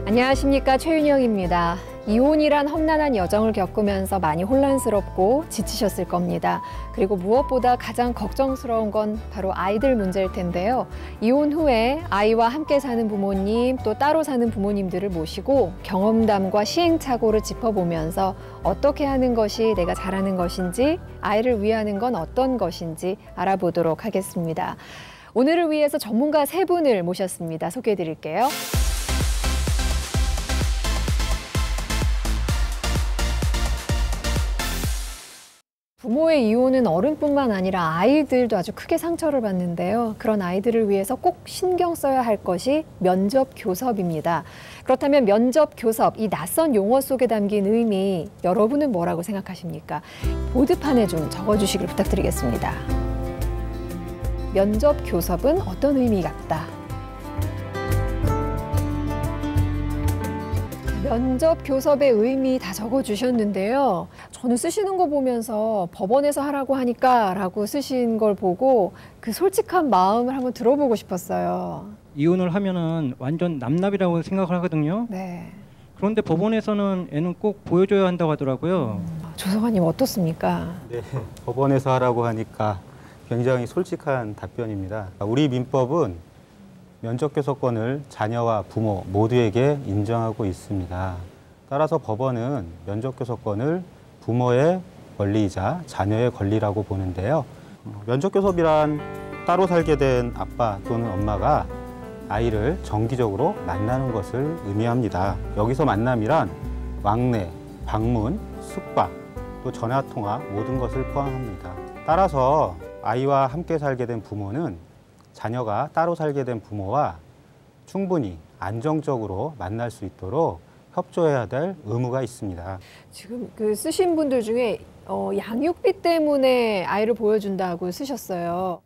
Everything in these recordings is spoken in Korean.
안녕하십니까, 최윤영입니다. 이혼이란 험난한 여정을 겪으면서 많이 혼란스럽고 지치셨을 겁니다. 그리고 무엇보다 가장 걱정스러운 건 바로 아이들 문제일 텐데요. 이혼 후에 아이와 함께 사는 부모님, 또 따로 사는 부모님들을 모시고 경험담과 시행착오를 짚어보면서 어떻게 하는 것이 내가 잘하는 것인지, 아이를 위하는 건 어떤 것인지 알아보도록 하겠습니다. 오늘을 위해서 전문가 세 분을 모셨습니다. 소개해드릴게요. 부모의 이혼은 어른뿐만 아니라 아이들도 아주 크게 상처를 받는데요. 그런 아이들을 위해서 꼭 신경 써야 할 것이 면접 교섭입니다. 그렇다면 면접 교섭, 이 낯선 용어 속에 담긴 의미, 여러분은 뭐라고 생각하십니까? 보드판에 좀 적어주시길 부탁드리겠습니다. 면접 교섭은 어떤 의미 같다? 면접 교섭의 의미 다 적어주셨는데요. 저는 쓰시는 거 보면서 법원에서 하라고 하니까 라고 쓰신 걸 보고 그 솔직한 마음을 한번 들어보고 싶었어요. 이혼을 하면은 완전 남납이라고 생각을 하거든요. 네. 그런데 법원에서는 애는 꼭 보여줘야 한다고 하더라고요. 조성아님 어떻습니까? 네, 법원에서 하라고 하니까 굉장히 솔직한 답변입니다. 우리 민법은 면접교섭권을 자녀와 부모 모두에게 인정하고 있습니다. 따라서 법원은 면접교섭권을 부모의 권리이자 자녀의 권리라고 보는데요. 면접교섭이란 따로 살게 된 아빠 또는 엄마가 아이를 정기적으로 만나는 것을 의미합니다. 여기서 만남이란 왕래, 방문, 숙박, 또 전화통화 모든 것을 포함합니다. 따라서 아이와 함께 살게 된 부모는 자녀가 따로 살게 된 부모와 충분히 안정적으로 만날 수 있도록 협조해야 될 의무가 있습니다. 지금 그 쓰신 분들 중에 양육비 때문에 아이를 보여준다고 쓰셨어요.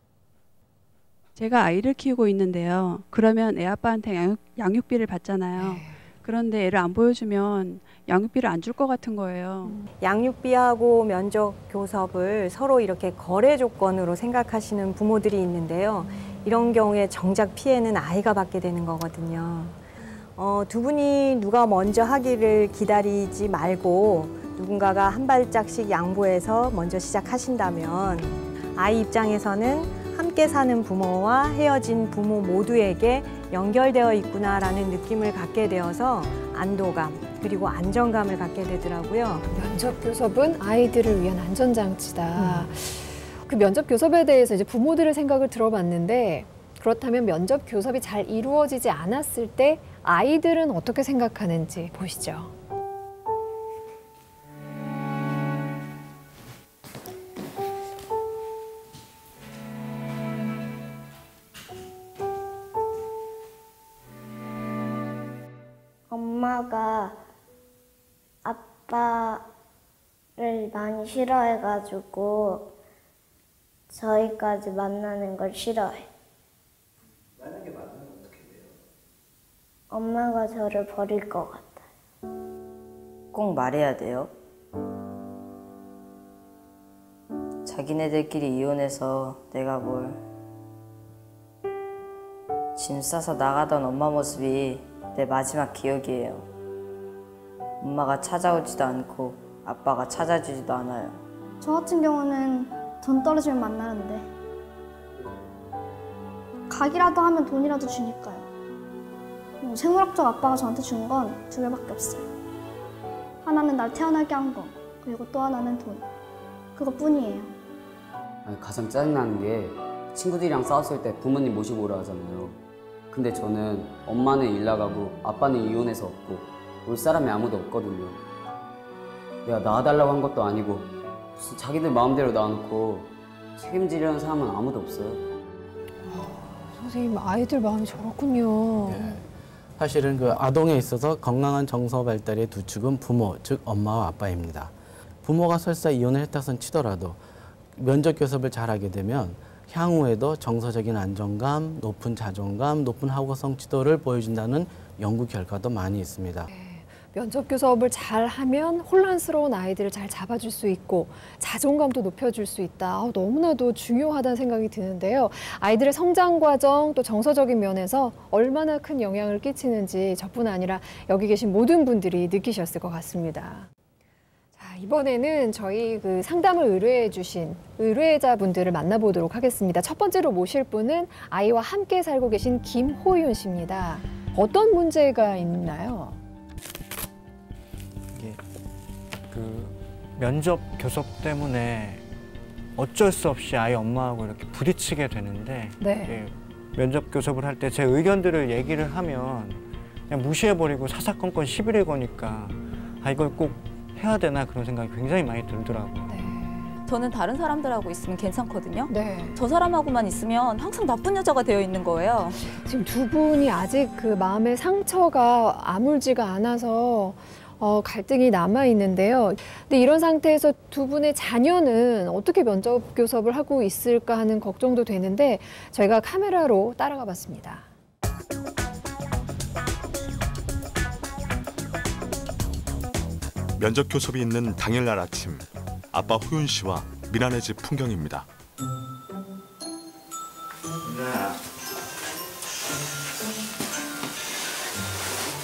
제가 아이를 키우고 있는데요. 그러면 애 아빠한테 양육비를 받잖아요. 네. 그런데 애를 안 보여주면 양육비를 안 줄 것 같은 거예요. 양육비하고 면접 교섭을 서로 이렇게 거래 조건으로 생각하시는 부모들이 있는데요. 이런 경우에 정작 피해는 아이가 받게 되는 거거든요. 두 분이 누가 먼저 하기를 기다리지 말고 누군가가 한 발짝씩 양보해서 먼저 시작하신다면 아이 입장에서는 함께 사는 부모와 헤어진 부모 모두에게 연결되어 있구나라는 느낌을 갖게 되어서 안도감 그리고 안정감을 갖게 되더라고요. 면접 교섭은 아이들을 위한 안전장치다. 그 면접 교섭에 대해서 이제 부모들의 생각을 들어봤는데, 그렇다면 면접 교섭이 잘 이루어지지 않았을 때 아이들은 어떻게 생각하는지 보시죠. 엄마가 아빠를 많이 싫어해가지고 저희까지 만나는 걸 싫어해. 만약에 만나면 어떻게 돼요? 엄마가 저를 버릴 것 같아요. 꼭 말해야 돼요. 자기네들끼리 이혼해서 내가 뭘 짐 싸서 나가던 엄마 모습이 내 마지막 기억이에요. 엄마가 찾아오지도 않고 아빠가 찾아주지도 않아요. 저 같은 경우는 돈 떨어지면 만나는데 가기라도 하면 돈이라도 주니까요. 생물학적 아빠가 저한테 준 건 두 개밖에 없어요. 하나는 날 태어나게 한 거, 그리고 또 하나는 돈. 그것뿐이에요. 가장 짜증나는 게 친구들이랑 싸웠을 때 부모님 모시고 오라 하잖아요. 근데 저는 엄마는 일 나가고 아빠는 이혼해서 없고 올 사람이 아무도 없거든요. 내가 낳아달라고 한 것도 아니고 무슨 자기들 마음대로 낳아놓고 책임지려는 사람은 아무도 없어요. 선생님, 아이들 마음이 저렇군요. 네. 사실은 그 아동에 있어서 건강한 정서 발달의 두 축은 부모, 즉 엄마와 아빠입니다. 부모가 설사 이혼을 했다선 치더라도 면접 교섭을 잘하게 되면 향후에도 정서적인 안정감, 높은 자존감, 높은 학업 성취도를 보여준다는 연구 결과도 많이 있습니다. 네. 면접 교섭을 잘 하면 혼란스러운 아이들을 잘 잡아줄 수 있고 자존감도 높여줄 수 있다. 너무나도 중요하다는 생각이 드는데요. 아이들의 성장 과정 또 정서적인 면에서 얼마나 큰 영향을 끼치는지 저뿐 아니라 여기 계신 모든 분들이 느끼셨을 것 같습니다. 자, 이번에는 저희 그 상담을 의뢰해 주신 의뢰자분들을 만나보도록 하겠습니다. 첫 번째로 모실 분은 아이와 함께 살고 계신 김호윤 씨입니다. 어떤 문제가 있나요? 그 면접 교섭 때문에 어쩔 수 없이 아이 엄마하고 이렇게 부딪히게 되는데 네. 면접 교섭을 할 때 제 의견들을 얘기를 하면 그냥 무시해버리고 사사건건 시비를 거니까 이걸 꼭 해야 되나 그런 생각이 굉장히 많이 들더라고요. 네. 저는 다른 사람들하고 있으면 괜찮거든요. 네. 저 사람하고만 있으면 항상 나쁜 여자가 되어 있는 거예요. 지금 두 분이 아직 그 마음의 상처가 아물지가 않아서 갈등이 남아 있는데요. 근데 이런 상태에서 두 분의 자녀는 어떻게 면접 교섭을 하고 있을까 하는 걱정도 되는데 저희가 카메라로 따라가 봤습니다. 면접 교섭이 있는 당일날 아침, 아빠 호윤 씨와 미나네 집 풍경입니다. 미나야,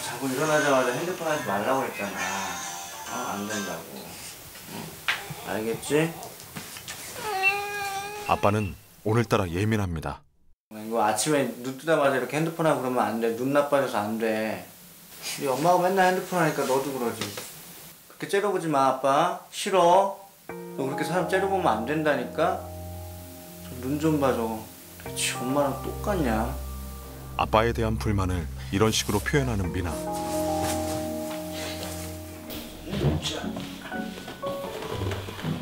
자꾸 일어나자마자 핸드폰 하지 말라고 했잖아. 안 된다고. 알겠지? 아빠는 오늘따라 예민합니다. 이거 아침에 눈 뜨자마자 이렇게 핸드폰 하고 그러면 안 돼. 눈 나빠져서 안 돼. 네 엄마가 맨날 핸드폰 하니까 너도 그러지. 그렇게 째려보지 마, 아빠. 싫어. 너 그렇게 사람 째려보면 안 된다니까? 눈 좀 봐줘. 대체 엄마랑 똑같냐? 아빠에 대한 불만을 이런 식으로 표현하는 미나.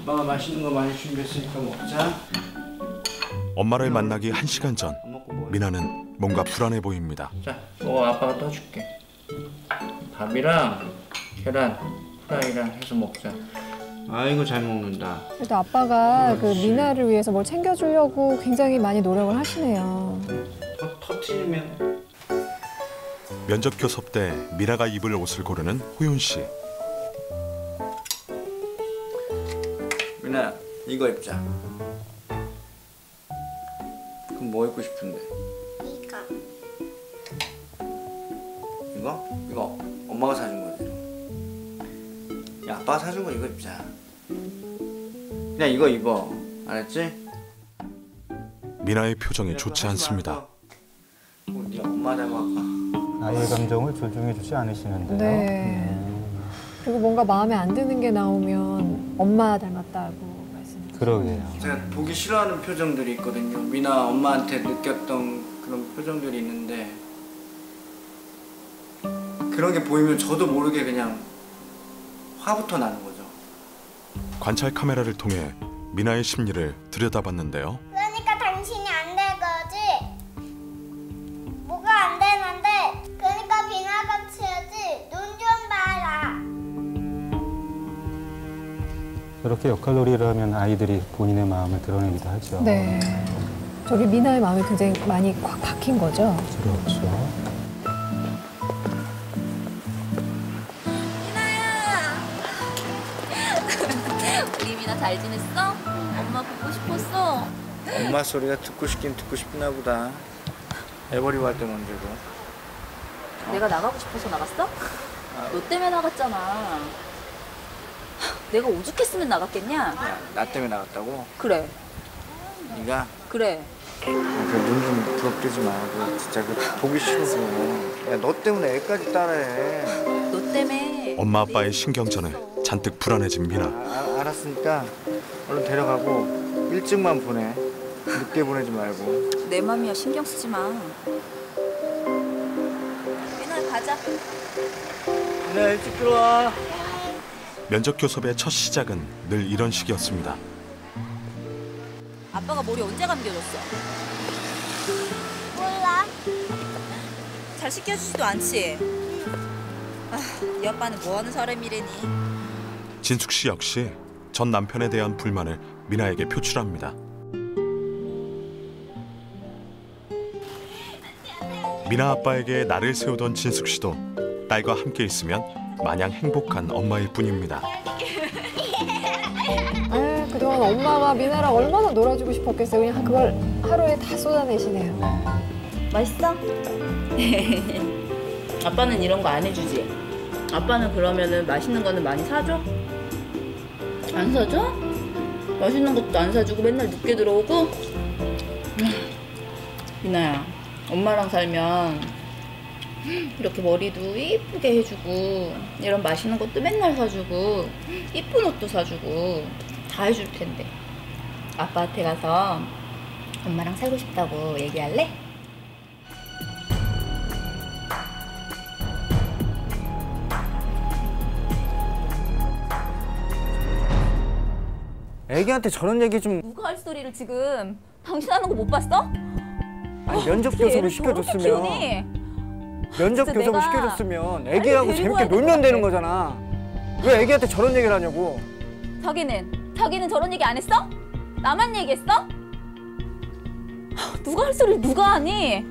엄마가 맛있는 거 많이 준비했으니까 먹자. 엄마를 만나기 1시간 전, 미나는 뭔가 불안해 보입니다. 자, 먹어. 아빠가 떠줄게. 밥이랑 계란, 프라이랑 해서 먹자. 아이고 잘 먹는다. 그래도 아빠가 그 미나를 위해서 뭘 챙겨주려고 굉장히 많이 노력을 하시네요. 터트리면. 면접 교섭 때 미나가 입을 옷을 고르는 호윤 씨. 미나야, 이거 입자. 그럼 뭐 입고 싶은데? 이거? 이거 엄마가 사준 거지. 야, 아빠가 사준 거 이거 입자. 그냥 이거 입어. 알았지? 미나의 표정이 좋지 않습니다. 네 엄마 닮아 아빠. 아이의 감정을 존중해 주지 않으시는데요. 네. 그리고 뭔가 마음에 안 드는 게 나오면 엄마 닮았다고 말씀하시죠. 그러게요. 제가 보기 싫어하는 표정들이 있거든요. 미나 엄마한테 느꼈던 그런 표정들이 있는데 그런 게 보이면 저도 모르게 그냥 화부터 나는 거죠. 관찰 카메라를 통해 미나의 심리를 들여다봤는데요. 그러니까 당신이 안 될 거지? 뭐가 안 되는데? 그러니까 비나같이 해야지. 눈 좀 봐라. 저렇게 역할놀이를 하면 아이들이 본인의 마음을 드러내기도 하죠. 네. 저기 미나의 마음이 굉장히 많이 꽉 박힌 거죠. 그렇죠. 우리 미나 잘 지냈어? 엄마 보고 싶었어. 엄마 소리가 듣고 싶긴 듣고 싶나 보다. 애버리고 할 때 먼저도. 내가 나가고 싶어서 나갔어? 너 때문에 나갔잖아. 내가 오죽했으면 나갔겠냐? 야, 나 때문에 나갔다고? 그래. 네가? 그래. 눈 좀 부럽뜨지 말고 진짜 그 보기 싫어서. 야, 너 때문에 애까지 따라해. 너 때문에. 엄마 아빠의 신경전에 잔뜩 불안해진 미나. 알았으니까 얼른 데려가고 일찍만 보내. 늦게 보내지 말고. 내 맘이야, 신경 쓰지 마. 미나 가자. 네, 일찍 들어와. 면접 교섭의 첫 시작은 늘 이런 식이었습니다. 아빠가 머리 언제 감겨줬어? 몰라. 잘 씻겨주지도 않지? 네 아빠는 뭐하는 사람이래니? 진숙 씨 역시 전 남편에 대한 불만을 미나에게 표출합니다. 미나 아빠에게 날을 세우던 진숙 씨도 딸과 함께 있으면 마냥 행복한 엄마일 뿐입니다. 그동안 엄마가 미나랑 얼마나 놀아주고 싶었겠어요. 그냥 그걸 하루에 다 쏟아내시네요. 맛있어? 아빠는 이런 거 안 해주지? 아빠는 그러면은 맛있는 거는 많이 사줘? 안 사줘? 맛있는 것도 안 사주고 맨날 늦게 들어오고? 미나야, 엄마랑 살면 이렇게 머리도 이쁘게 해주고 이런 맛있는 것도 맨날 사주고 이쁜 옷도 사주고 다 해줄 텐데 아빠한테 가서 엄마랑 살고 싶다고 얘기할래? 애기한테 저런 얘기 좀. 누가 할 소리를 지금 당신 하는 거 못 봤어? 아니, 면접 교섭을 시켜줬으면. 면접 교섭을 시켜줬으면 애기하고 재밌게 놀면 되는 거잖아. 왜 애기한테 저런 얘기를 하냐고. 자기는 저런 얘기 안 했어? 나만 얘기했어? 누가 할 소리를 누가 하니?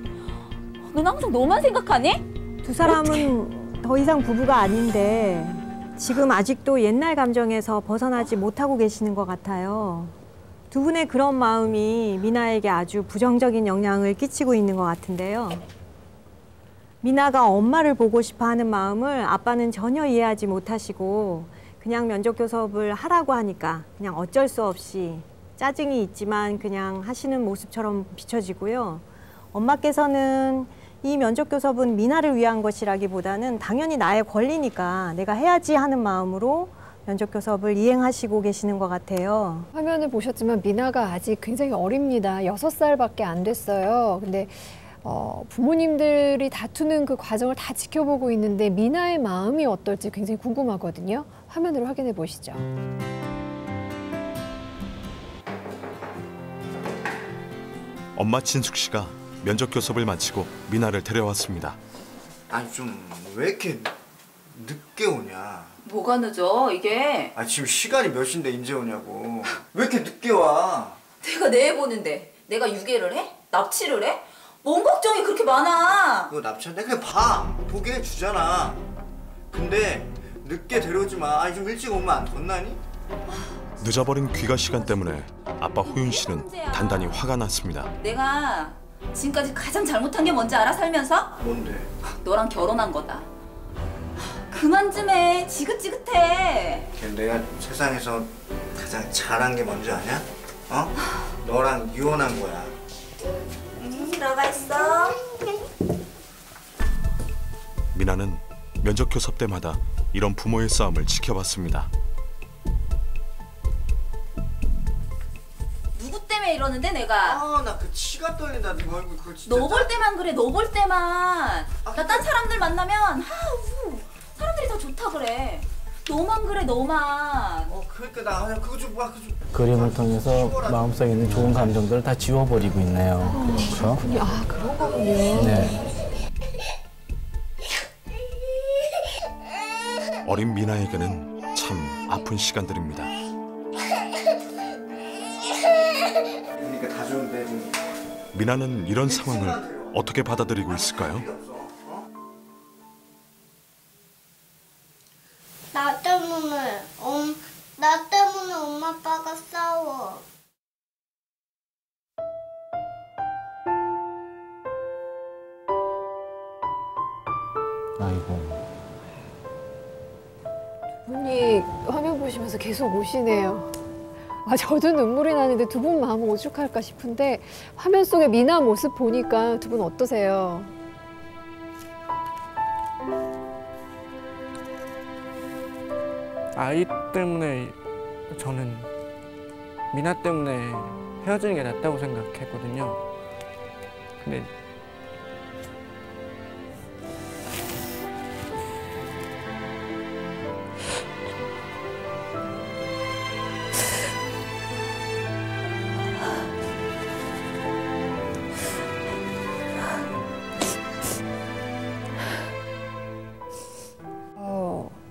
넌 항상 너만 생각하니? 두 사람은 더 이상 부부가 아닌데 지금 아직도 옛날 감정에서 벗어나지 못하고 계시는 것 같아요. 두 분의 그런 마음이 미나에게 아주 부정적인 영향을 끼치고 있는 것 같은데요. 미나가 엄마를 보고 싶어 하는 마음을 아빠는 전혀 이해하지 못하시고 그냥 면접 교섭을 하라고 하니까 그냥 어쩔 수 없이 짜증이 있지만 그냥 하시는 모습처럼 비춰지고요. 엄마께서는 이 면접 교섭은 미나를 위한 것이라기보다는 당연히 나의 권리니까 내가 해야지 하는 마음으로 면접 교섭을 이행하시고 계시는 것 같아요. 화면을 보셨지만 미나가 아직 굉장히 어립니다. 6살밖에 안 됐어요. 근데 부모님들이 다투는 그 과정을 다 지켜보고 있는데 미나의 마음이 어떨지 굉장히 궁금하거든요. 화면으로 확인해 보시죠. 엄마 진숙 씨가 면접 교섭을 마치고 미나를 데려왔습니다. 아니 좀 왜 이렇게 늦게 오냐. 뭐가 늦어 이게? 아 지금 시간이 몇 시인데 이제 오냐고. 왜 이렇게 늦게 와? 내가 내 애 보는데 내가 유괴를 해? 납치를 해? 뭔 걱정이 그렇게 많아? 그거 납치한데 그냥 보게 해주잖아. 근데 늦게 데려오지 마. 아니 좀 일찍 오면 안 덧나니? 늦어버린 귀가 시간 때문에 아빠 호윤 씨는 단단히 화가 났습니다. 내가 지금까지 가장 잘못한 게 뭔지 알아 살면서? 뭔데? 너랑 결혼한 거다. 그만 좀 해. 지긋지긋해. 내가 세상에서 가장 잘한 게 뭔지 아냐? 너랑 이혼한 거야. 들어가 있어. 미나는 면접 교섭 때마다 이런 부모의 싸움을 지켜봤습니다. 누구 때문에 이러는데 내가? 나 그 치가 떨린다. 네 얼굴 그거 진짜. 너 볼 때만 그래. 너 볼 때만. 나 딴 사람들 만나면 사람들이 더 좋다 그래. 너만 그래 너만. 그러니까 나 그냥 그거 좀 봐. 그림을 통해서 마음속에 있는 좋은 감정들을 다 지워버리고 있네요. 그렇죠? 아, 그런 거군요. 네. 어린 미나에게는 참 아픈 시간들입니다. 그러니까 다 좋은데 좀. 미나는 이런 상황을 어떻게 받아들이고 있을까요? 나 때문에 엄마 아빠가 싸워. 아이고. 분이 화면 보시면서 계속 우시네요. 저도 눈물이 나는데 두 분 마음은 오죽할까 싶은데 화면 속에 미나 모습 보니까 두 분 어떠세요? 아이 때문에 저는 미나 때문에 헤어지는 게 낫다고 생각했거든요. 근데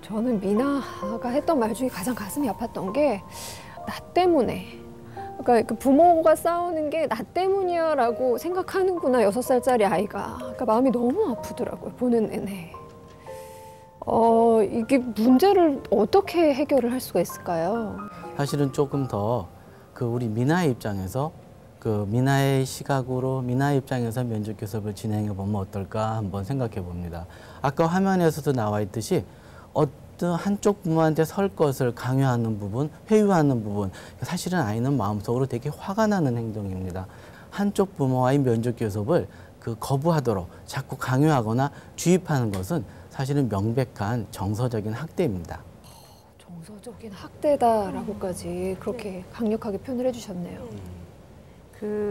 저는 미나가 했던 말 중에 가장 가슴이 아팠던 게 나 때문에. 그러니까 그 부모가 싸우는 게 나 때문이야 라고 생각하는구나, 6살짜리 아이가. 그러니까 마음이 너무 아프더라고요, 보는 내내. 이게 문제를 어떻게 해결을 할 수가 있을까요? 사실은 조금 더 우리 미나의 입장에서 미나의 시각으로 미나의 입장에서 면접 교섭을 진행해 보면 어떨까 한번 생각해 봅니다. 아까 화면에서도 나와 있듯이 어떤 한쪽 부모한테 설 것을 강요하는 부분, 회유하는 부분, 사실은 아이는 마음속으로 되게 화가 나는 행동입니다. 한쪽 부모와의 면접 교섭을 거부하도록 자꾸 강요하거나 주입하는 것은 사실은 명백한 정서적인 학대입니다. 정서적인 학대다라고까지 그렇게 강력하게 표현을 해주셨네요.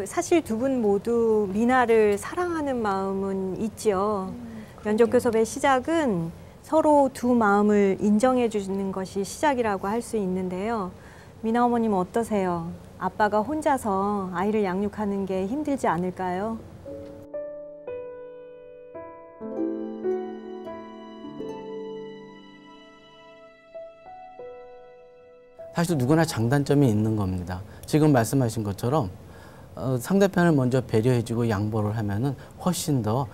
사실 두 분 모두 미나를 사랑하는 마음은 있죠. 면접 교섭의 시작은 서로 두 마음을 인정해 주는 것이 시작이라고 할 수 있는데요. 미나 어머님 어떠세요? 아빠가 혼자서 아이를 양육하는 게 힘들지 않을까요? 사실 누구나 장단점이 있는 겁니다. 지금 말씀하신 것처럼 상대편을 먼저 배려해주고 양보를 하면은 훨씬 더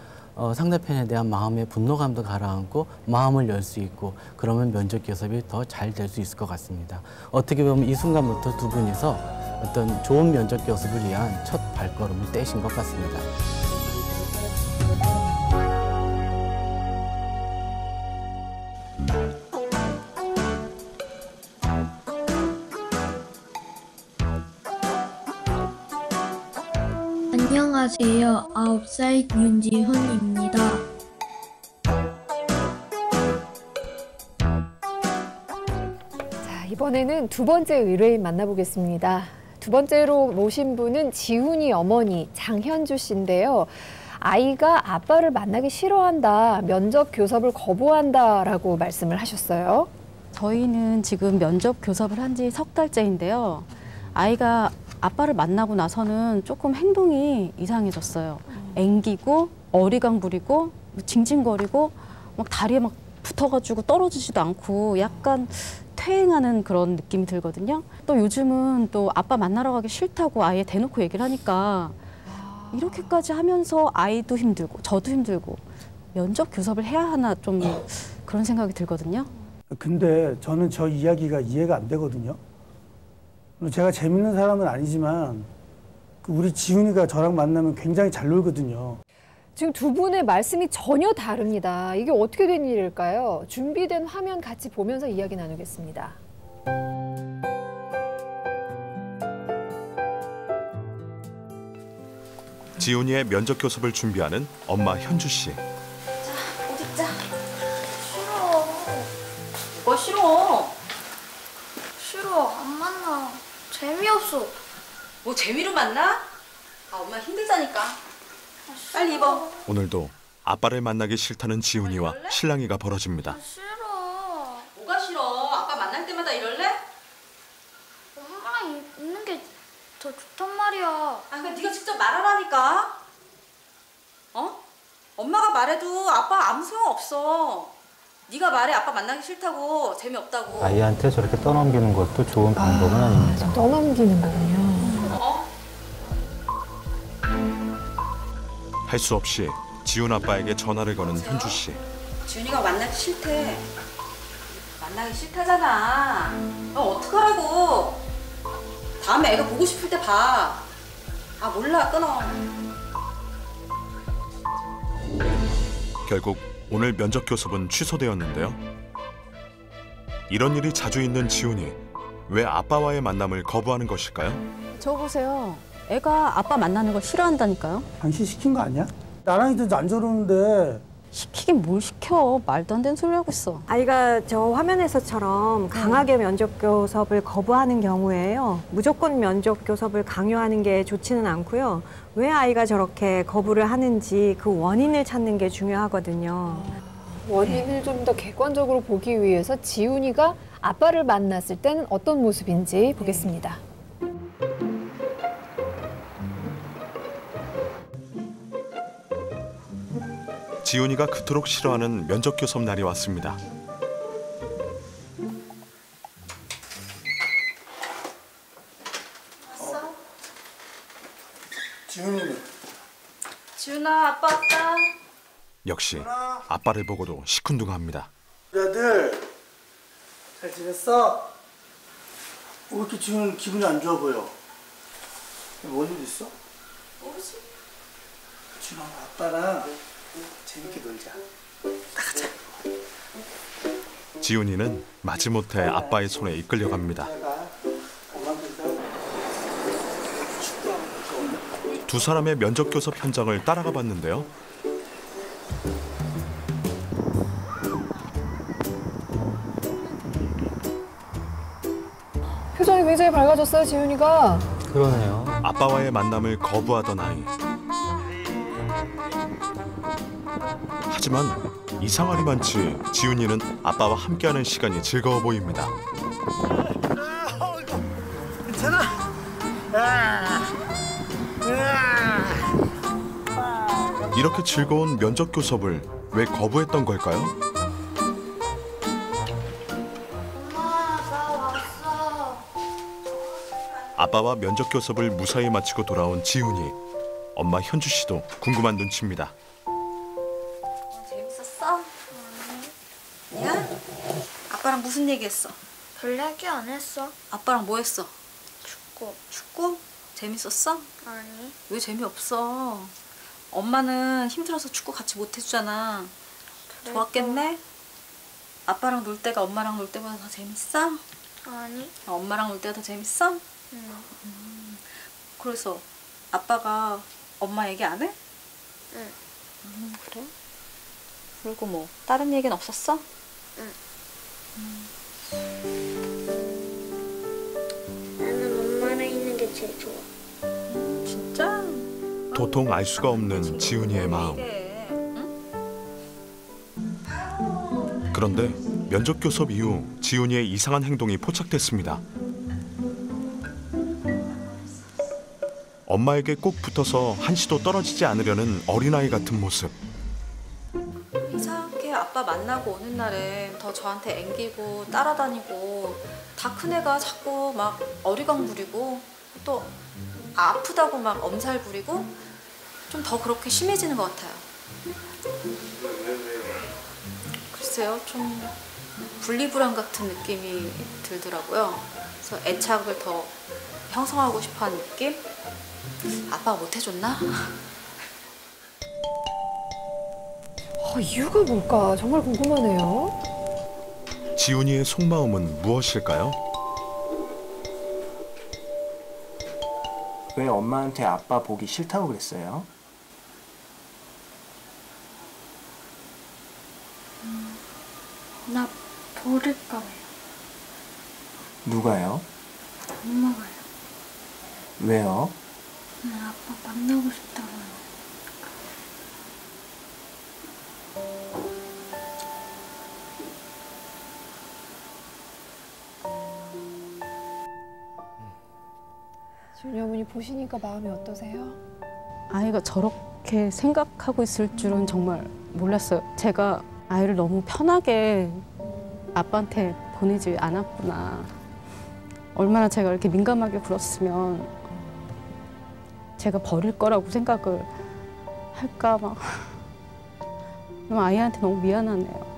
상대편에 대한 마음의 분노감도 가라앉고 마음을 열 수 있고 그러면 면접 교섭이 더 잘 될 수 있을 것 같습니다. 어떻게 보면 이 순간부터 두 분이서 어떤 좋은 면접 교섭을 위한 첫 발걸음을 떼신 것 같습니다. 안녕하세요. 9살 윤지훈입니다. 자, 이번에는 두 번째 의뢰인 만나보겠습니다. 두 번째로 모신 분은 지훈이 어머니 장현주 씨인데요. 아이가 아빠를 만나기 싫어한다, 면접 교섭을 거부한다라고 말씀을 하셨어요. 저희는 지금 면접 교섭을 한 지 석 달째인데요. 아이가 아빠를 만나고 나서는 조금 행동이 이상해졌어요. 앵기고 어리광 부리고 징징거리고 막 다리에 막 붙어가지고 떨어지지도 않고 약간 퇴행하는 그런 느낌이 들거든요. 또 요즘은 또 아빠 만나러 가기 싫다고 아예 대놓고 얘기를 하니까 이렇게까지 하면서 아이도 힘들고 저도 힘들고 면접 교섭을 해야 하나 좀 그런 생각이 들거든요. 근데 저는 저 이야기가 이해가 안 되거든요. 제가 재밌는 사람은 아니지만 우리 지훈이가 저랑 만나면 굉장히 잘 놀거든요. 지금 두 분의 말씀이 전혀 다릅니다. 이게 어떻게 된 일일까요? 준비된 화면 같이 보면서 이야기 나누겠습니다. 지훈이의 면접 교섭을 준비하는 엄마 현주 씨. 자, 옷 입자. 싫어. 뭐가 싫어? 싫어, 안 만나. 재미없어. 뭐 재미로 만나? 엄마 힘들다니까. 빨리 입어. 오늘도 아빠를 만나기 싫다는 지훈이와 실랑이가 벌어집니다. 싫어. 뭐가 싫어? 아빠 만날 때마다 이럴래? 엄마랑 있는 게 더 좋단 말이야. 그럼 네가 직접 말하라니까. 엄마가 말해도 아빠 아무 소용 없어. 네가 말해 아빠 만나기 싫다고 재미없다고. 아이한테 저렇게 떠넘기는 것도 좋은 방법은 아닙니다. 떠넘기는 거군요. 할 수 없이 지훈 아빠에게 전화를 거는 현주 씨. 지훈이가 만나기 싫대. 만나기 싫다잖아. 어떡하라고. 다음에 애가 보고 싶을 때 봐. 몰라, 끊어. 결국 오늘 면접 교섭은 취소되었는데요. 이런 일이 자주 있는 지훈이 왜 아빠와의 만남을 거부하는 것일까요? 저 보세요. 애가 아빠 만나는 걸 싫어한다니까요. 당신 시킨 거 아니야? 나랑 있어도 안 저러는데. 시키긴 뭘 시켜. 말도 안 되는 소리 하고 있어. 아이가 저 화면에서처럼 강하게 면접 교섭을 거부하는 경우에요. 무조건 면접 교섭을 강요하는 게 좋지는 않고요. 왜 아이가 저렇게 거부를 하는지 그 원인을 찾는 게 중요하거든요. 원인을 좀 더 객관적으로 보기 위해서 지훈이가 아빠를 만났을 때는 어떤 모습인지 보겠습니다. 지훈이가 그토록 싫어하는 면접 교섭 날이 왔습니다. 왔어? 지훈이. 지훈아, 아빠 왔다. 역시 아빠를 보고도 시큰둥합니다. 우리 아들 잘 지냈어? 왜 이렇게 지금 기분이 안 좋아 보여? 뭔 일 있어? 모르지. 지금 아빠랑 재밌게 놀자. 나가자. 지훈이는 마지못해 아빠의 손에 이끌려갑니다. 두 사람의 면접 교섭 현장을 따라가 봤는데요. 표정이 굉장히 밝아졌어요, 지훈이가. 그러네요. 아빠와의 만남을 거부하던 아이. 하지만 이상하리만치 지훈이는 아빠와 함께하는 시간이 즐거워 보입니다. 괜찮아? 이렇게 즐거운 면접 교섭을 왜 거부했던 걸까요? 엄마, 나 왔어. 아빠와 면접 교섭을 무사히 마치고 돌아온 지훈이. 엄마 현주 씨도 궁금한 눈치입니다. 재밌었어? 야? 아빠랑 무슨 얘기했어? 별 얘기 안 했어. 아빠랑 뭐 했어? 축구. 축구? 재밌었어? 아니. 왜 재미없어? 엄마는 힘들어서 축구 같이 못 해주잖아. 그래도- 좋았겠네? 아빠랑 놀 때가 엄마랑 놀 때보다 더 재밌어? 아니. 엄마랑 놀 때가 더 재밌어? 응. 그래서 아빠가 엄마 얘기 안 해? 응. 그래? 그리고 뭐 다른 얘기는 없었어? 응. 나는 엄마랑 있는 게 제일 좋아. 진짜? 도통 알 수가 없는 지훈이의 마음. 그런데 면접 교섭 이후 지훈이의 이상한 행동이 포착됐습니다. 엄마에게 꼭 붙어서 한시도 떨어지지 않으려는 어린아이 같은 모습. 이상하게 아빠 만나고 오는 날엔 더 저한테 앵기고 따라다니고 다 큰 애가 자꾸 막 어리광 부리고 또 아프다고 막 엄살 부리고 좀 더 그렇게 심해지는 것 같아요. 글쎄요, 좀 분리불안 같은 느낌이 들더라고요. 그래서 애착을 더 형성하고 싶어하는 느낌? 아빠가 못 해줬나? 이유가 뭘까? 정말 궁금하네요. 지훈이의 속마음은 무엇일까요? 왜 엄마한테 아빠 보기 싫다고 그랬어요? 나 버릴까 봐요. 누가요? 엄마가요. 왜요? 나 아빠 만나고 싶다고요. 지훈이 어머니 보시니까 마음이 어떠세요? 아이가 저렇게 생각하고 있을 줄은 정말 몰랐어요. 제가 아이를 너무 편하게 아빠한테 보내지 않았구나. 얼마나 제가 이렇게 민감하게 굴었으면 제가 버릴 거라고 생각을 할까 막. 아이한테 너무 미안하네요.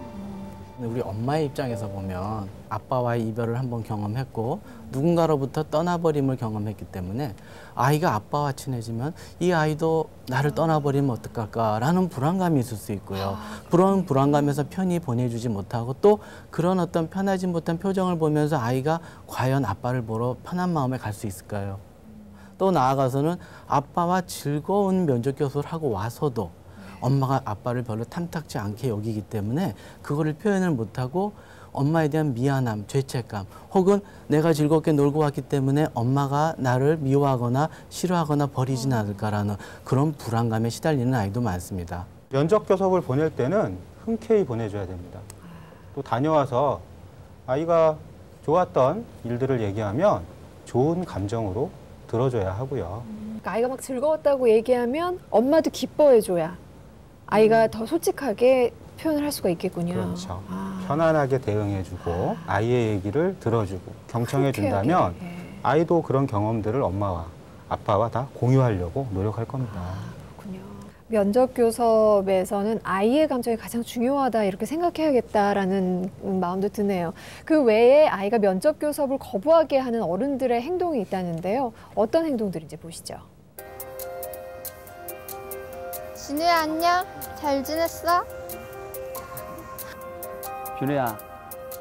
우리 엄마의 입장에서 보면 아빠와의 이별을 한번 경험했고 누군가로부터 떠나버림을 경험했기 때문에 아이가 아빠와 친해지면 이 아이도 나를 떠나버리면 어떡할까라는 불안감이 있을 수 있고요. 그런 불안감에서 편히 보내주지 못하고 또 그런 어떤 편하지 못한 표정을 보면서 아이가 과연 아빠를 보러 편한 마음에 갈 수 있을까요? 또 나아가서는 아빠와 즐거운 면접 교섭을 하고 와서도 엄마가 아빠를 별로 탐탁지 않게 여기기 때문에 그거를 표현을 못하고 엄마에 대한 미안함, 죄책감 혹은 내가 즐겁게 놀고 왔기 때문에 엄마가 나를 미워하거나 싫어하거나 버리진 않을까라는 그런 불안감에 시달리는 아이도 많습니다. 면접 교섭을 보낼 때는 흔쾌히 보내줘야 됩니다. 또 다녀와서 아이가 좋았던 일들을 얘기하면 좋은 감정으로 들어줘야 하고요. 그러니까 아이가 막 즐거웠다고 얘기하면 엄마도 기뻐해줘야 아이가 더 솔직하게 표현을 할 수가 있겠군요. 그렇죠. 편안하게 대응해주고 아이의 얘기를 들어주고 경청해준다면 아이도 그런 경험들을 엄마와 아빠와 다 공유하려고 노력할 겁니다. 면접 교섭에서는 아이의 감정이 가장 중요하다 이렇게 생각해야겠다라는 마음도 드네요. 그 외에 아이가 면접 교섭을 거부하게 하는 어른들의 행동이 있다는데요. 어떤 행동들인지 보시죠. 진우야 안녕. 잘 지냈어? 진우야,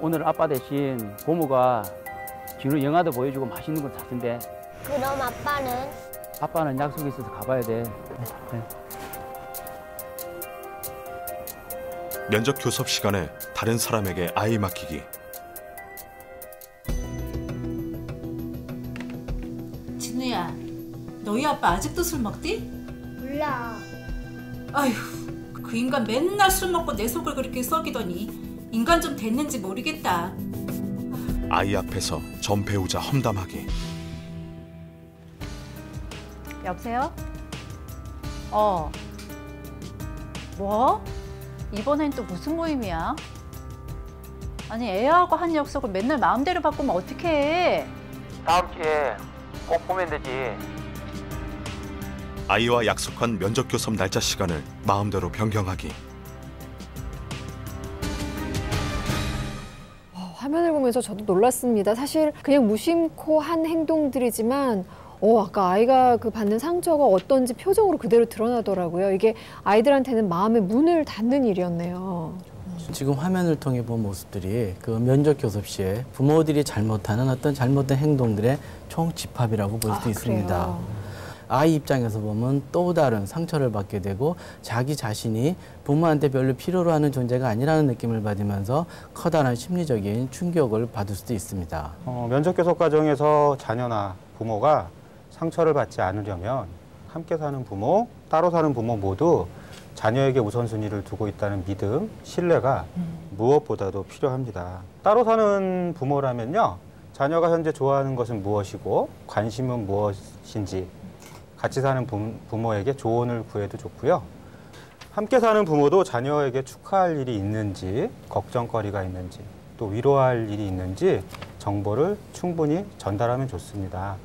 오늘 아빠 대신 고모가 진우 영화도 보여주고 맛있는 거 사준대. 그럼 아빠는? 아빠는 약속이 있어서 가봐야 돼. 네. 면접 교섭 시간에 다른 사람에게 아이 맡기기. 진우야, 너희 아빠 아직도 술 먹디? 몰라. 아휴, 그 인간 맨날 술 먹고 내 속을 그렇게 썩이더니 인간 좀 됐는지 모르겠다. 아이 앞에서 전 배우자 험담하기. 여보세요? 뭐? 이번엔 또 무슨 모임이야? 아니 애하고 한 약속을 맨날 마음대로 바꾸면 어떡해? 다음 주에 꼭 보면 되지. 아이와 약속한 면접 교섭 날짜 시간을 마음대로 변경하기. 화면을 보면서 저도 놀랐습니다. 사실 그냥 무심코 한 행동들이지만 아까 아이가 그 받는 상처가 어떤지 표정으로 그대로 드러나더라고요. 이게 아이들한테는 마음의 문을 닫는 일이었네요. 지금 화면을 통해 본 모습들이 그 면접 교섭 시에 부모들이 잘못하는 어떤 잘못된 행동들의 총집합이라고 볼 수 있습니다. 그래요? 아이 입장에서 보면 또 다른 상처를 받게 되고 자기 자신이 부모한테 별로 필요로 하는 존재가 아니라는 느낌을 받으면서 커다란 심리적인 충격을 받을 수도 있습니다. 면접 교섭 과정에서 자녀나 부모가 상처를 받지 않으려면 함께 사는 부모, 따로 사는 부모 모두 자녀에게 우선순위를 두고 있다는 믿음, 신뢰가 무엇보다도 필요합니다. 따로 사는 부모라면요, 자녀가 현재 좋아하는 것은 무엇이고 관심은 무엇인지 같이 사는 부모에게 조언을 구해도 좋고요. 함께 사는 부모도 자녀에게 축하할 일이 있는지, 걱정거리가 있는지, 또 위로할 일이 있는지 정보를 충분히 전달하면 좋습니다.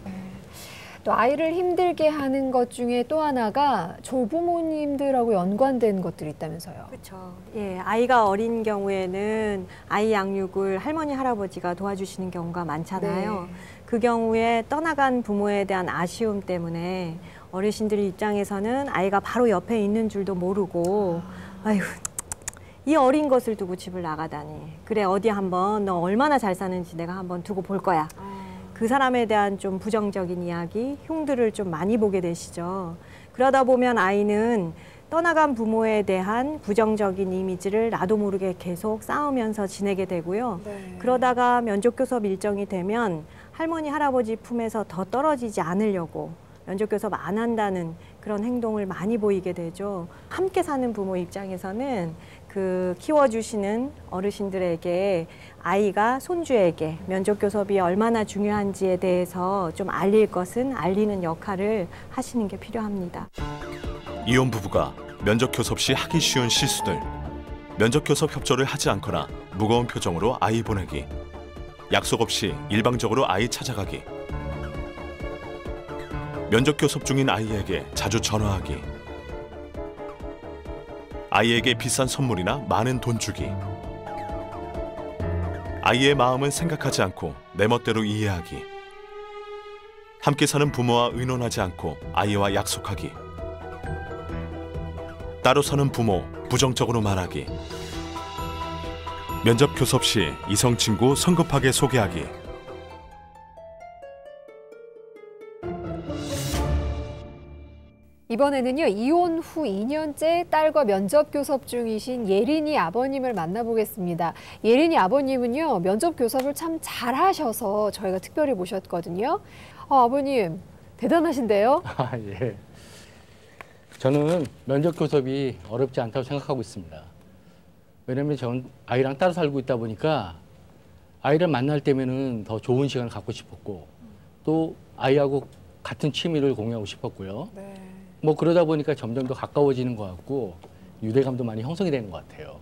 또 아이를 힘들게 하는 것 중에 또 하나가 조부모님들하고 연관된 것들이 있다면서요. 그렇죠. 예, 아이가 어린 경우에는 아이 양육을 할머니, 할아버지가 도와주시는 경우가 많잖아요. 네. 그 경우에 떠나간 부모에 대한 아쉬움 때문에 어르신들 입장에서는 아이가 바로 옆에 있는 줄도 모르고 아휴, 이 어린 것을 두고 집을 나가다니. 그래, 어디 한번 너 얼마나 잘 사는지 내가 한번 두고 볼 거야. 그 사람에 대한 좀 부정적인 이야기, 흉들을 좀 많이 보게 되시죠. 그러다 보면 아이는 떠나간 부모에 대한 부정적인 이미지를 나도 모르게 계속 쌓으면서 지내게 되고요. 네. 그러다가 면접 교섭 일정이 되면 할머니, 할아버지 품에서 더 떨어지지 않으려고 면접 교섭 안 한다는 그런 행동을 많이 보이게 되죠. 함께 사는 부모 입장에서는 그 키워주시는 어르신들에게 아이가 손주에게 면접 교섭이 얼마나 중요한지에 대해서 좀 알릴 것은 알리는 역할을 하시는 게 필요합니다. 이혼 부부가 면접 교섭 시 하기 쉬운 실수들. 면접 교섭 협조를 하지 않거나 무거운 표정으로 아이 보내기. 약속 없이 일방적으로 아이 찾아가기. 면접 교섭 중인 아이에게 자주 전화하기. 아이에게 비싼 선물이나 많은 돈 주기. 아이의 마음은 생각하지 않고 내 멋대로 이해하기. 함께 사는 부모와 의논하지 않고 아이와 약속하기. 따로 사는 부모 부정적으로 말하기. 면접 교섭 시 이성 친구 성급하게 소개하기. 이번에는요, 이혼 후 2년째 딸과 면접 교섭 중이신 예린이 아버님을 만나보겠습니다. 예린이 아버님은요, 면접 교섭을 참 잘하셔서 저희가 특별히 모셨거든요. 아버님, 대단하신데요? 예. 저는 면접 교섭이 어렵지 않다고 생각하고 있습니다. 왜냐면 전 아이랑 따로 살고 있다 보니까 아이를 만날 때면은 더 좋은 시간을 갖고 싶었고 또 아이하고 같은 취미를 공유하고 싶었고요. 네. 뭐 그러다 보니까 점점 더 가까워지는 것 같고 유대감도 많이 형성이 되는 것 같아요.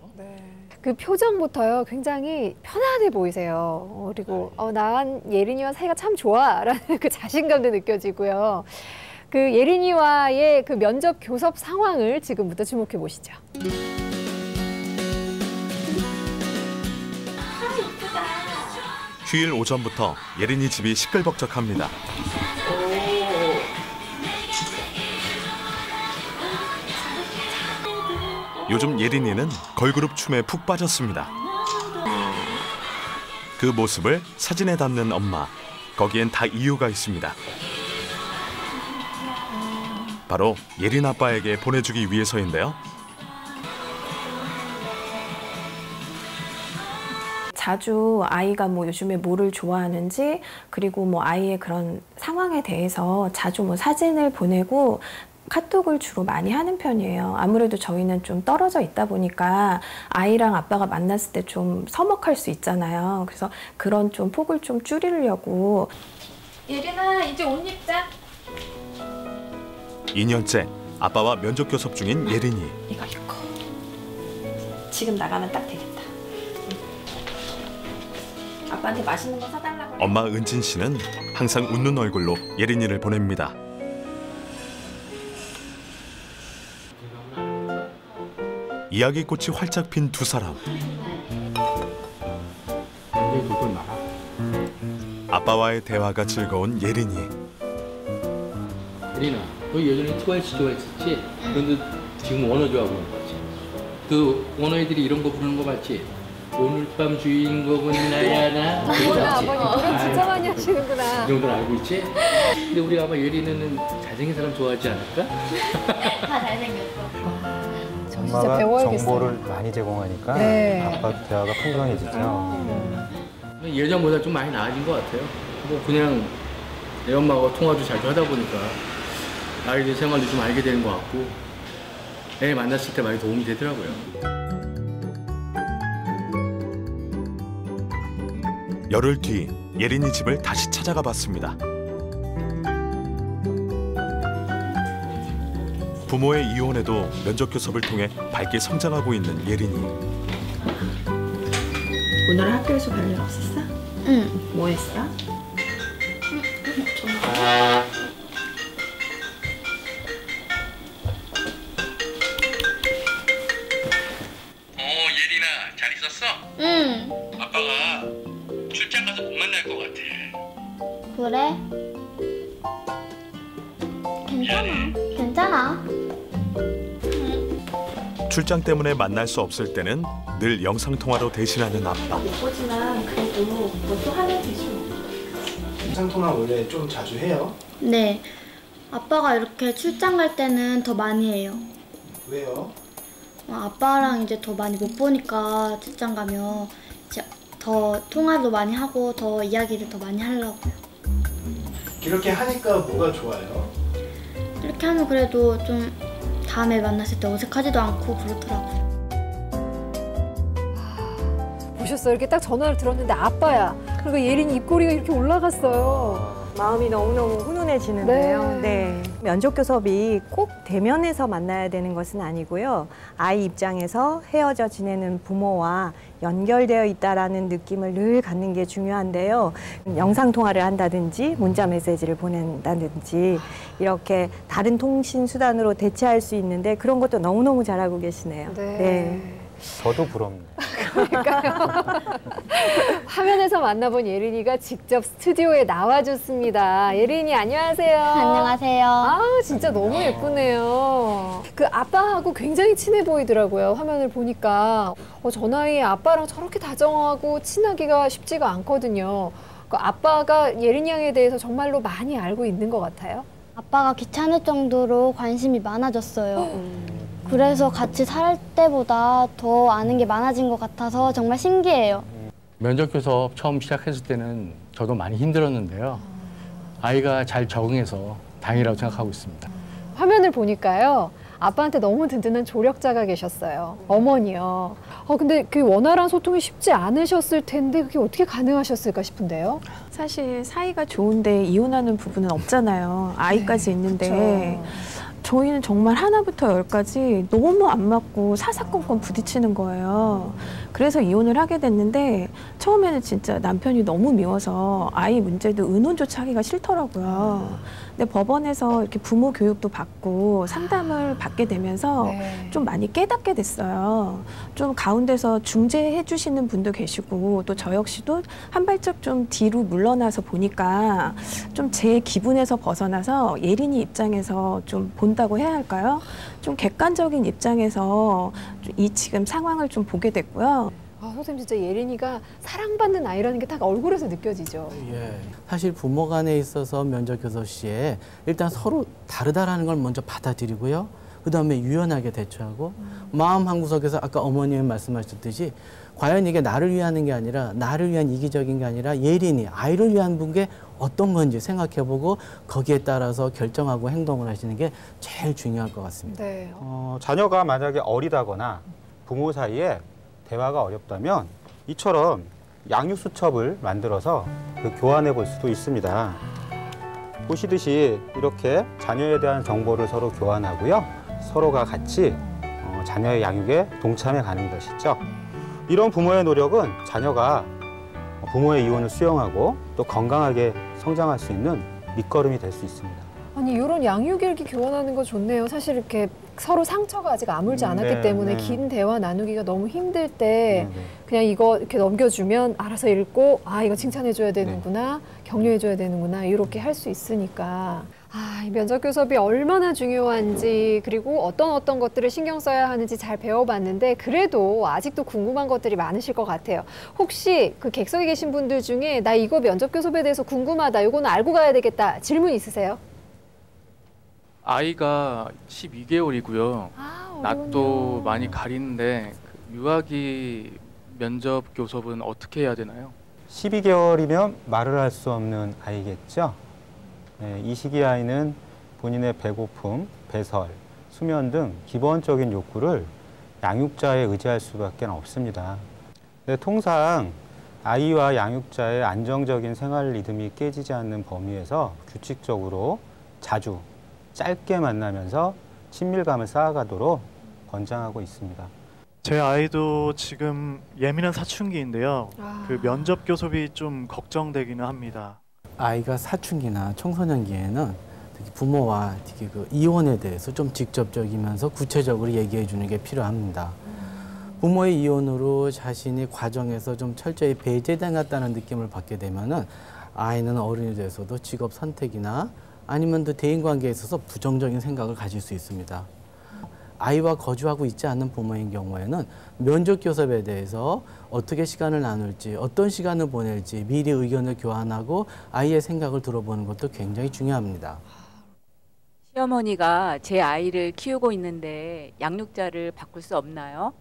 그 표정부터요, 굉장히 편안해 보이세요. 그리고 난 예린이와 사이가 참 좋아라는 그 자신감도 느껴지고요. 그 예린이와의 그 면접 교섭 상황을 지금부터 주목해 보시죠. 휴일 오전부터 예린이 집이 시끌벅적합니다. 요즘 예린이는 걸그룹 춤에 푹 빠졌습니다. 그 모습을 사진에 담는 엄마, 거기엔 다 이유가 있습니다. 바로 예린 아빠에게 보내주기 위해서인데요. 자주 아이가 뭐 요즘에 뭐를 좋아하는지, 그리고 뭐 아이의 그런 상황에 대해서 자주 뭐 사진을 보내고 카톡을 주로 많이 하는 편이에요. 아무래도 저희는 좀 떨어져 있다 보니까 아이랑 아빠가 만났을 때 좀 서먹할 수 있잖아요. 그래서 그런 좀 폭을 좀 줄이려고. 예린아, 이제 옷 입자. 2년째 아빠와 면접 교섭 중인 예린이. 이거 입고 지금 나가면 딱 되겠다. 아빠한테 맛있는 거 사달라고. 엄마 은진 씨는 항상 웃는 얼굴로 예린이를 보냅니다. 이야기꽃이 활짝 핀 두 사람. 아빠와의 대화가 즐거운 예린이. 예린아, 너 예전에 트와이스 좋아했었지? 그런데 지금 원어 좋아하고 있는 거지? 그 원어 애들이 이런 거 부르는 거 맞지? 오늘 밤 주인공은 나야 나. 어머나, 아버님 노래 진짜 많이 하시는구나. 이 정도는 알고 있지? 근데 우리 아마 예린이는 잘생긴 사람 좋아하지 않을까? 다 잘생겼어. 엄마가 배워야겠어요. 정보를 많이 제공하니까 네. 아빠 대화가 풍부해지죠. 예전보다 좀 많이 나아진 것 같아요. 뭐 그냥 내 엄마하고 통화도 자주 하다 보니까 아이들 생활도 좀 알게 되는 것 같고 애 만났을 때 많이 도움이 되더라고요. 열흘 뒤 예린이 집을 다시 찾아가 봤습니다. 부모의 이혼에도 면접 교섭을 통해 밝게 성장하고 있는 예린이. 오늘 학교에서 별일 없었어? 응. 뭐 했어? 예린아, 잘 있었어? 응. 아빠가 출장 가서 못 만날 것 같아. 그래? 괜찮아. 출장 때문에 만날 수 없을 때는 늘 영상통화로 대신하는 아빠. 못 보지만 그래도 뭐 또 하면 되지 뭐. 영상통화 원래 좀 자주 해요? 네. 아빠가 이렇게 출장 갈 때는 더 많이 해요. 왜요? 아빠랑 이제 더 많이 못 보니까 출장 가면 이제 더 통화도 많이 하고 더 이야기를 더 많이 하려고요. 이렇게 하니까 뭐가 좋아요? 이렇게 하면 그래도 좀 다음에 만났을 때 어색하지도 않고 그렇더라고요. 보셨어요? 이렇게 딱 전화를 들었는데 아빠야. 그리고 예린이 입꼬리가 이렇게 올라갔어요. 마음이 너무너무 훈훈해지는데요. 네. 면접 교섭이 꼭 대면에서 만나야 되는 것은 아니고요. 아이 입장에서 헤어져 지내는 부모와 연결되어 있다라는 느낌을 늘 갖는 게 중요한데요. 영상 통화를 한다든지 문자 메시지를 보낸다든지 이렇게 다른 통신 수단으로 대체할 수 있는데 그런 것도 너무너무 잘하고 계시네요. 네. 저도 부럽네요. 화면에서 만나본 예린이가 직접 스튜디오에 나와줬습니다. 예린이 안녕하세요. 안녕하세요. 아 진짜 너무 예쁘네요. 그 아빠하고 굉장히 친해 보이더라고요. 화면을 보니까 저 나이에 아빠랑 저렇게 다정하고 친하기가 쉽지가 않거든요. 그 아빠가 예린이 양에 대해서 정말로 많이 알고 있는 것 같아요. 아빠가 귀찮을 정도로 관심이 많아졌어요. 그래서 같이 살 때보다 더 아는 게 많아진 것 같아서 정말 신기해요. 면접 교섭 처음 시작했을 때는 저도 많이 힘들었는데요. 아이가 잘 적응해서 다행이라고 생각하고 있습니다. 화면을 보니까요. 아빠한테 너무 든든한 조력자가 계셨어요. 어머니요. 근데 그 원활한 소통이 쉽지 않으셨을 텐데 그게 어떻게 가능하셨을까 싶은데요. 사실 사이가 좋은데 이혼하는 부부는 없잖아요. 아이까지 있는데. 그렇죠. 저희는 정말 하나부터 열까지 너무 안 맞고 사사건건 부딪히는 거예요. 그래서 이혼을 하게 됐는데 처음에는 진짜 남편이 너무 미워서 아이 문제도 의논조차 하기가 싫더라고요. 근데 법원에서 이렇게 부모 교육도 받고 상담을 받게 되면서 좀 많이 깨닫게 됐어요. 좀 가운데서 중재해 주시는 분도 계시고 또 저 역시도 한 발짝 좀 뒤로 물러나서 보니까 좀 제 기분에서 벗어나서 예린이 입장에서 좀 본다고 해야 할까요? 좀 객관적인 입장에서 이 지금 상황을 좀 보게 됐고요. 아, 선생님 진짜 예린이가 사랑받는 아이라는 게 딱 얼굴에서 느껴지죠. 예. 사실 부모 간에 있어서 면접 교섭 시에 일단 서로 다르다라는 걸 먼저 받아들이고요. 그다음에 유연하게 대처하고 마음 한구석에서 아까 어머님이 말씀하셨듯이 과연 이게 나를 위하는 게 아니라 나를 위한 이기적인 게 아니라 예린이, 아이를 위한 게 어떤 건지 생각해보고 거기에 따라서 결정하고 행동을 하시는 게 제일 중요할 것 같습니다. 네. 자녀가 만약에 어리다거나 부모 사이에 대화가 어렵다면 이처럼 양육수첩을 만들어서 교환해 볼 수도 있습니다. 보시듯이 이렇게 자녀에 대한 정보를 서로 교환하고요. 서로가 같이 자녀의 양육에 동참해 가는 것이죠. 이런 부모의 노력은 자녀가 부모의 이혼을 수용하고 또 건강하게 성장할 수 있는 밑거름이 될 수 있습니다. 아니 이런 양육일기 교환하는 거 좋네요. 사실 이렇게 서로 상처가 아직 아물지 않았기 때문에 긴 대화 나누기가 너무 힘들 때 그냥 이거 이렇게 넘겨주면 알아서 읽고 아 이거 칭찬해줘야 되는구나, 격려해줘야 되는구나 이렇게 할 수 있으니까 이 면접 교섭이 얼마나 중요한지 그리고 어떤 것들을 신경 써야 하는지 잘 배워봤는데 그래도 아직도 궁금한 것들이 많으실 것 같아요. 혹시 그 객석에 계신 분들 중에 나 이거 면접 교섭에 대해서 궁금하다, 이거는 알고 가야 되겠다 질문 있으세요? 아이가 12개월이고요. 낯도 많이 가리는데 유아기 면접 교섭은 어떻게 해야 되나요? 12개월이면 말을 할 수 없는 아이겠죠. 네, 이 시기 아이는 본인의 배고픔, 배설, 수면 등 기본적인 욕구를 양육자에 의지할 수밖에 없습니다. 근데 통상 아이와 양육자의 안정적인 생활 리듬이 깨지지 않는 범위에서 규칙적으로 자주 짧게 만나면서 친밀감을 쌓아가도록 권장하고 있습니다. 제 아이도 지금 예민한 사춘기인데요. 그 면접 교섭이 좀 걱정되기는 합니다. 아이가 사춘기나 청소년기에는 특히 부모와 특히 그 이혼에 대해서 좀 직접적이면서 구체적으로 얘기해 주는 게 필요합니다. 부모의 이혼으로 자신이 과정에서 좀 철저히 배제당했다는 느낌을 받게 되면은 아이는 어른이 돼서도 직업 선택이나 아니면 또 대인관계에 있어서 부정적인 생각을 가질 수 있습니다. 아이와 거주하고 있지 않는 부모인 경우에는 면접 교섭에 대해서 어떻게 시간을 나눌지, 어떤 시간을 보낼지 미리 의견을 교환하고 아이의 생각을 들어보는 것도 굉장히 중요합니다. 시어머니가 제 아이를 키우고 있는데 양육자를 바꿀 수 없나요?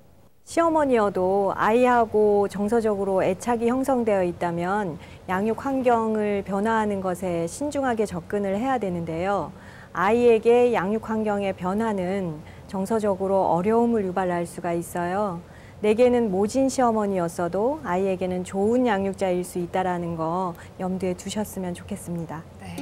시어머니여도 아이하고 정서적으로 애착이 형성되어 있다면 양육 환경을 변화하는 것에 신중하게 접근을 해야 되는데요. 아이에게 양육 환경의 변화는 정서적으로 어려움을 유발할 수가 있어요. 내게는 모진 시어머니였어도 아이에게는 좋은 양육자일 수 있다는 거 염두에 두셨으면 좋겠습니다. 네.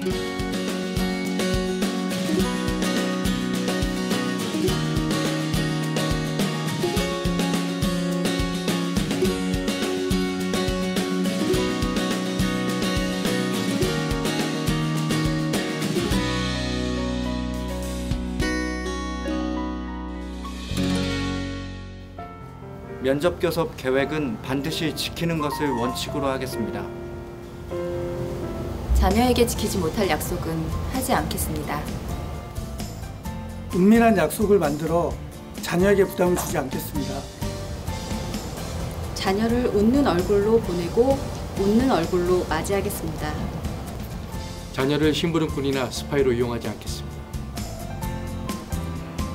면접 교섭 계획은 반드시 지키는 것을 원칙으로 하겠습니다. 자녀에게 지키지 못할 약속은 하지 않겠습니다. 은밀한 약속을 만들어 자녀에게 부담을 주지 않겠습니다. 자녀를 웃는 얼굴로 보내고 웃는 얼굴로 맞이하겠습니다. 자녀를 심부름꾼이나 스파이로 이용하지 않겠습니다.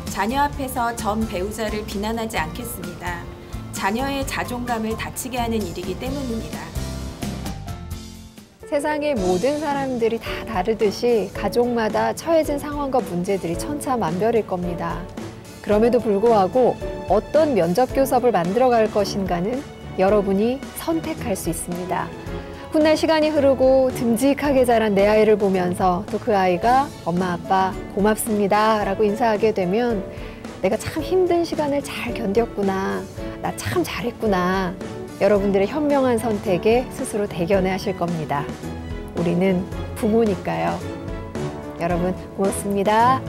자녀 앞에서 전 배우자를 비난하지 않겠습니다. 자녀의 자존감을 다치게 하는 일이기 때문입니다. 세상의 모든 사람들이 다 다르듯이 가족마다 처해진 상황과 문제들이 천차만별일 겁니다. 그럼에도 불구하고 어떤 면접 교섭을 만들어갈 것인가는 여러분이 선택할 수 있습니다. 훗날 시간이 흐르고 듬직하게 자란 내 아이를 보면서 또 그 아이가 엄마 아빠 고맙습니다 라고 인사하게 되면 내가 참 힘든 시간을 잘 견뎠구나, 나 참 잘했구나, 여러분들의 현명한 선택에 스스로 대견해 하실 겁니다. 우리는 부모니까요. 여러분 고맙습니다.